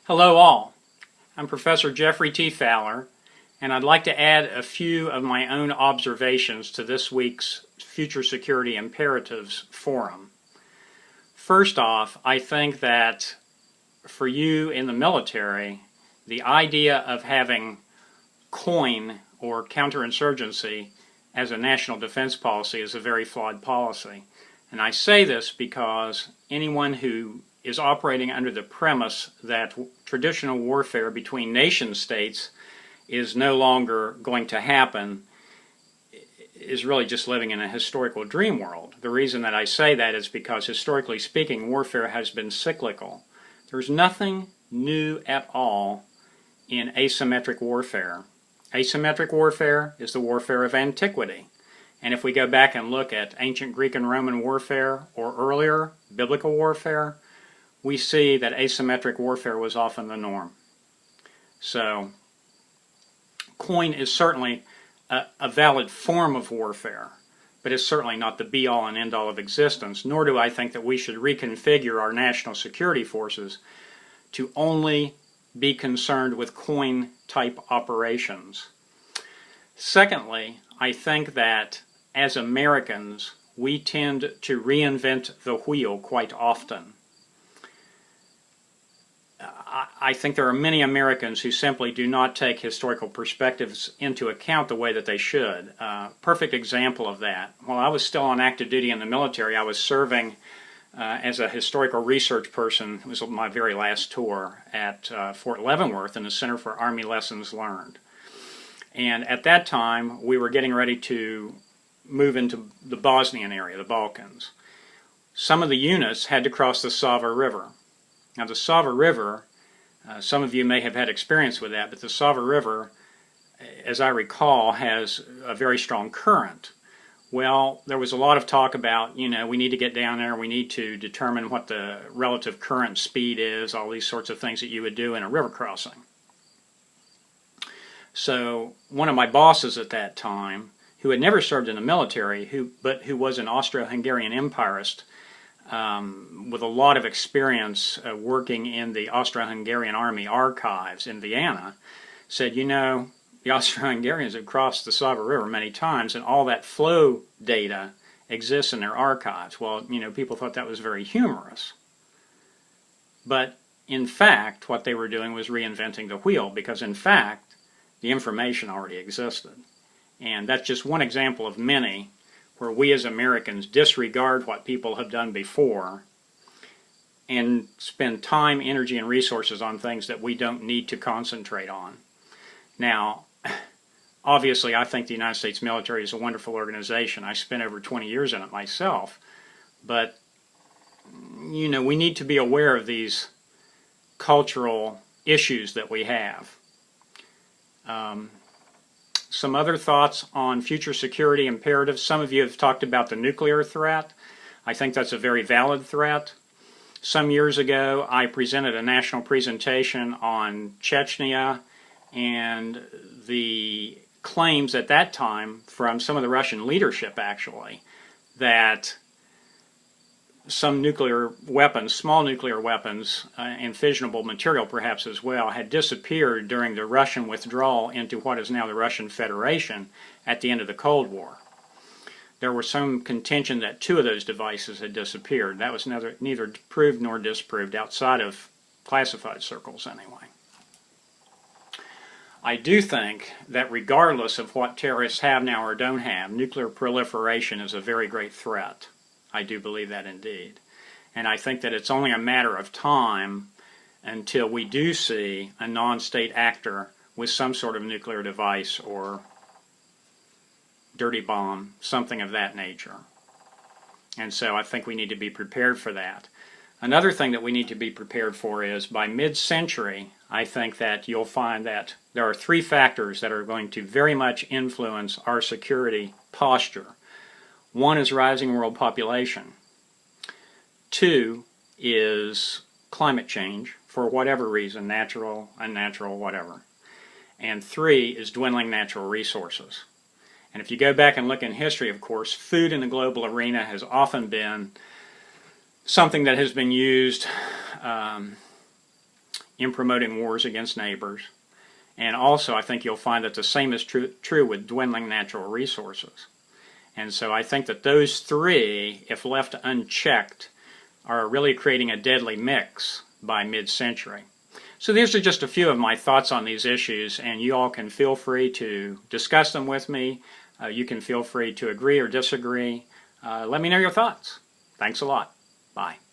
Hello all, I'm Professor Jeffrey T. Fowler, and I'd like to add a few of my own observations to this week's Future Security Imperatives Forum. First off, I think that for you in the military, the idea of having COIN, or counterinsurgency, as a national defense policy is a very flawed policy. And I say this because anyone who is operating under the premise that traditional warfare between nation states is no longer going to happen is really just living in a historical dream world. The reason that I say that is because, historically speaking, warfare has been cyclical. There's nothing new at all in asymmetric warfare. Asymmetric warfare is the warfare of antiquity. And if we go back and look at ancient Greek and Roman warfare or earlier biblical warfare, we see that asymmetric warfare was often the norm. So, COIN is certainly a valid form of warfare, but it's certainly not the be-all and end-all of existence, nor do I think that we should reconfigure our national security forces to only be concerned with COIN-type operations. Secondly, I think that as Americans, we tend to reinvent the wheel quite often. I think there are many Americans who simply do not take historical perspectives into account the way that they should. Perfect example of that. While I was still on active duty in the military, I was serving as a historical research person. It was my very last tour at Fort Leavenworth in the Center for Army Lessons Learned. And at that time, we were getting ready to move into the Bosnian area, the Balkans. Some of the units had to cross the Sava River. Now the Sava River, some of you may have had experience with that, but the Sava River, as I recall, has a very strong current. Well, there was a lot of talk about, we need to get down there, we need to determine what the relative current speed is, all these sorts of things that you would do in a river crossing. So one of my bosses at that time, who had never served in the military, but who was an Austro-Hungarian empirist, with a lot of experience working in the Austro-Hungarian Army archives in Vienna, said, the Austro-Hungarians have crossed the Sava River many times, and all that flow data exists in their archives. Well, people thought that was very humorous. But in fact, what they were doing was reinventing the wheel, because in fact, the information already existed. And that's just one example of many where we as Americans disregard what people have done before and spend time, energy, and resources on things that we don't need to concentrate on. Now, obviously, I think the United States military is a wonderful organization. I spent over 20 years in it myself. But, we need to be aware of these cultural issues that we have. Some other thoughts on future security imperatives. Some of you have talked about the nuclear threat. I think that's a very valid threat. Some years ago, I presented a national presentation on Chechnya and the claims at that time from some of the Russian leadership, actually, that some nuclear weapons, small nuclear weapons, and fissionable material perhaps as well, had disappeared during the Russian withdrawal into what is now the Russian Federation at the end of the Cold War. There was some contention that 2 of those devices had disappeared. That was neither proved nor disproved outside of classified circles anyway. I do think that regardless of what terrorists have now or don't have, nuclear proliferation is a very great threat. I do believe that indeed. And I think that it's only a matter of time until we do see a non-state actor with some sort of nuclear device or dirty bomb, something of that nature. And so I think we need to be prepared for that. Another thing that we need to be prepared for is by mid-century, I think that you'll find that there are 3 factors that are going to very much influence our security posture. 1 is rising world population. 2 is climate change, for whatever reason, natural, unnatural, whatever. And 3 is dwindling natural resources. And if you go back and look in history, of course, food in the global arena has often been something that has been used in promoting wars against neighbors. And also, I think you'll find that the same is true with dwindling natural resources. And so I think that those three, if left unchecked, are really creating a deadly mix by mid-century. So these are just a few of my thoughts on these issues, and you all can feel free to discuss them with me. You can feel free to agree or disagree. Let me know your thoughts. Thanks a lot. Bye.